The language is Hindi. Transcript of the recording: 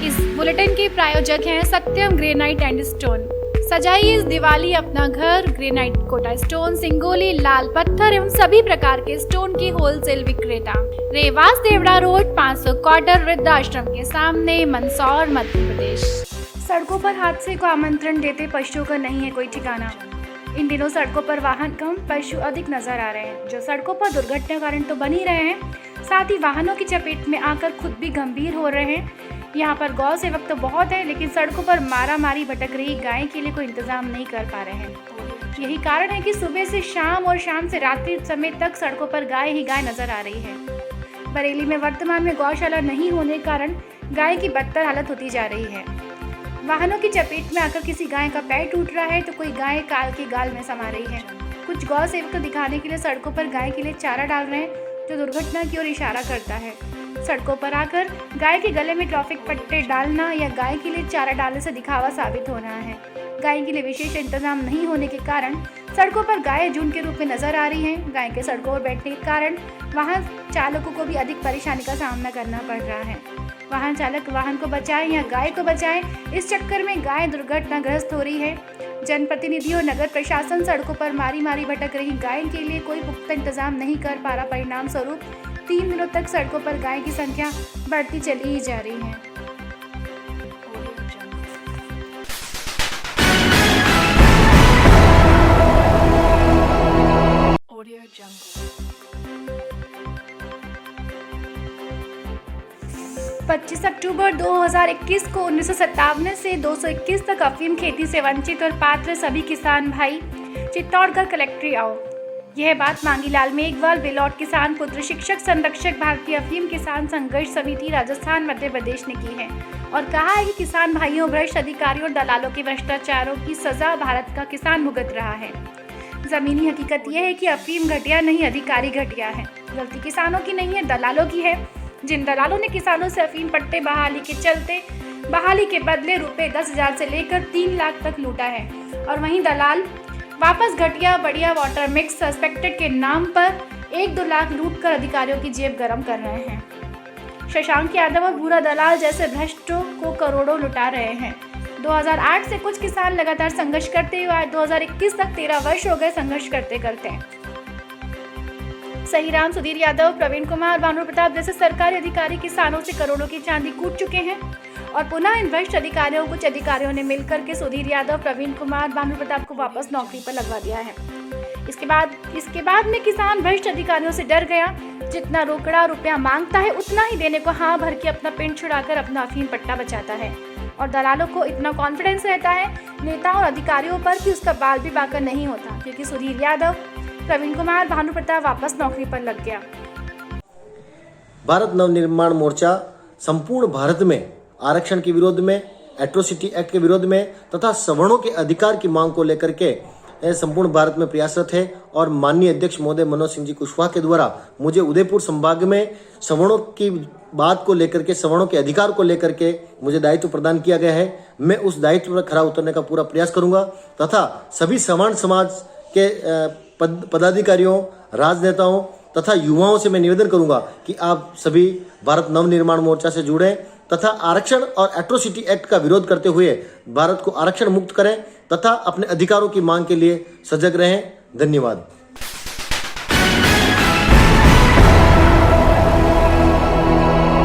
इस बुलेटिन के प्रायोजक हैं सत्यम ग्रेनाइट एंड स्टोन। सजाइए इस दिवाली अपना घर ग्रेनाइट, कोटा स्टोन, सिंगोली, लाल पत्थर एवं सभी प्रकार के स्टोन की होलसेल विक्रेता। रेवास देवड़ा रोड 500 क्वार्टर वृद्धाश्रम के सामने, मंदसौर, मध्य प्रदेश। सड़कों पर हादसे को आमंत्रण देते पशुओं का नहीं है कोई ठिकाना। इन दिनों सड़कों पर वाहन कम, पशु अधिक नजर आ रहे हैं, जो सड़कों पर दुर्घटना कारण तो बन ही रहे हैं, साथ ही वाहनों की चपेट में आकर खुद भी गंभीर हो रहे हैं। यहाँ पर गौ सेवक तो बहुत है, लेकिन सड़कों पर मारा मारी भटक रही गाय के लिए कोई इंतजाम नहीं कर पा रहे हैं। यही कारण है कि सुबह से शाम और शाम से रात्रि समय तक सड़कों पर गाय ही गाय नजर आ रही है। बरेली में वर्तमान में गौशाला नहीं होने के कारण गाय की बदतर हालत होती जा रही है। वाहनों की चपेट में आकर किसी गाय का पैर टूट रहा है तो कोई गाय काल के गाल में समा रही है। कुछ गौ सेवक तो दिखाने के लिए सड़कों पर गाय के लिए चारा डाल रहे हैं, जो दुर्घटना की ओर इशारा करता है। सड़कों पर आकर गाय के गले में ट्रैफिक पट्टे डालना या गाय के लिए चारा डालने से दिखावा साबित हो रहा है। गाय के लिए विशेष इंतजाम नहीं होने के कारण सड़कों पर गाय झुंड के रूप में नजर आ रही हैं। गाय के सड़कों पर बैठने के कारण वाहन चालकों को भी अधिक परेशानी का सामना करना पड़ रहा है। वाहन चालक वाहन को बचाए या गाय को बचाए, इस चक्कर में गाय दुर्घटनाग्रस्त हो रही है। जनप्रतिनिधि और नगर प्रशासन सड़कों पर मारी मारी भटक रही गाय के लिए कोई पुख्ता इंतजाम नहीं कर पा रहा। परिणाम स्वरूप 3 दिनों तक सड़कों पर गाय की संख्या बढ़ती चली ही जा रही है। Audio Jungle। 25 अक्टूबर 2021 को 1957 से 221 तक अफीम खेती से वंचित और पात्र सभी किसान भाई चित्तौड़गढ़ कलेक्ट्री आओ। यह बात मांगीलाल मेघवाल, बिलौट किसान पुत्र, शिक्षक संरक्षक, भारतीय अफीम किसान संघर्ष समिति राजस्थान मध्य प्रदेश ने की है और कहा है कि किसान भाइयों, भ्रष्ट अधिकारियों और दलालों के भ्रष्टाचारों की सजा भारत का किसान भुगत रहा है। जमीनी हकीकत यह है कि अफीम घटिया नहीं, अधिकारी घटिया है। गलती किसानों की नहीं है, दलालों की है। जिन दलालों ने किसानों से अफीम पट्टे बहाली के चलते बहाली के बदले रुपए 10,000 से लेकर 3 लाख तक लूटा है, और वहीं दलाल वापस घटिया बढ़िया वाटर मिक्स सस्पेक्टेड के नाम पर 1-2 लाख लूट कर अधिकारियों की जेब गर्म कर रहे हैं। शशांक यादव और भूरा दलाल जैसे भ्रष्टों को करोड़ों लुटा रहे हैं। 2008 से कुछ किसान लगातार संघर्ष करते हुए आज 2021 तक 13 वर्ष हो गए संघर्ष करते करते। सहीराम, सुधीर यादव, प्रवीण कुमार, भानु प्रताप जैसे सरकारी अधिकारी किसानों से करोड़ों की चांदी कूट चुके हैं और पुनः इन भ्रष्ट अधिकारियों कुछ अधिकारियों ने मिलकर के सुधीर यादव, प्रवीण कुमार, भानु प्रताप को वापस नौकरी पर लगवा दिया है। इसके बाद में किसान भ्रष्ट अधिकारियों से डर गया। जितना रोकड़ा रुपया मांगता है उतना ही देने को हाँ भर के अपना पिंड छुड़ाकर अपना अफीम पट्टा बचाता है, और दलालों को इतना कॉन्फिडेंस रहता है नेताओं और अधिकारियों पर कि उसका बाल भी बाकर नहीं होता, क्योंकि सुधीर यादव, प्रवीण कुमार, भानु प्रताप वापस नौकरी पर लग गया। भारत नवनिर्माण मोर्चा संपूर्ण भारत में आरक्षण के विरोध में, एट्रोसिटी एक्ट के विरोध में तथा सवर्णों के अधिकार की मांग को लेकर के संपूर्ण भारत में प्रयासरत है, और माननीय अध्यक्ष महोदय मनोज सिंह जी कुशवाहा के द्वारा मुझे उदयपुर संभाग में सवर्णों की बात को लेकर के, सवर्णों के अधिकार को लेकर के मुझे दायित्व प्रदान किया गया है। मैं उस दायित्व पर खरा उतरने का पूरा प्रयास करूंगा तथा सभी सवर्ण समाज के पदाधिकारियों, राजनेताओं तथा युवाओं से मैं निवेदन करूंगा कि आप सभी भारत नवनिर्माण मोर्चा से जुड़ें तथा आरक्षण और एट्रोसिटी एक्ट का विरोध करते हुए भारत को आरक्षण मुक्त करें तथा अपने अधिकारों की मांग के लिए सजग रहें। धन्यवाद।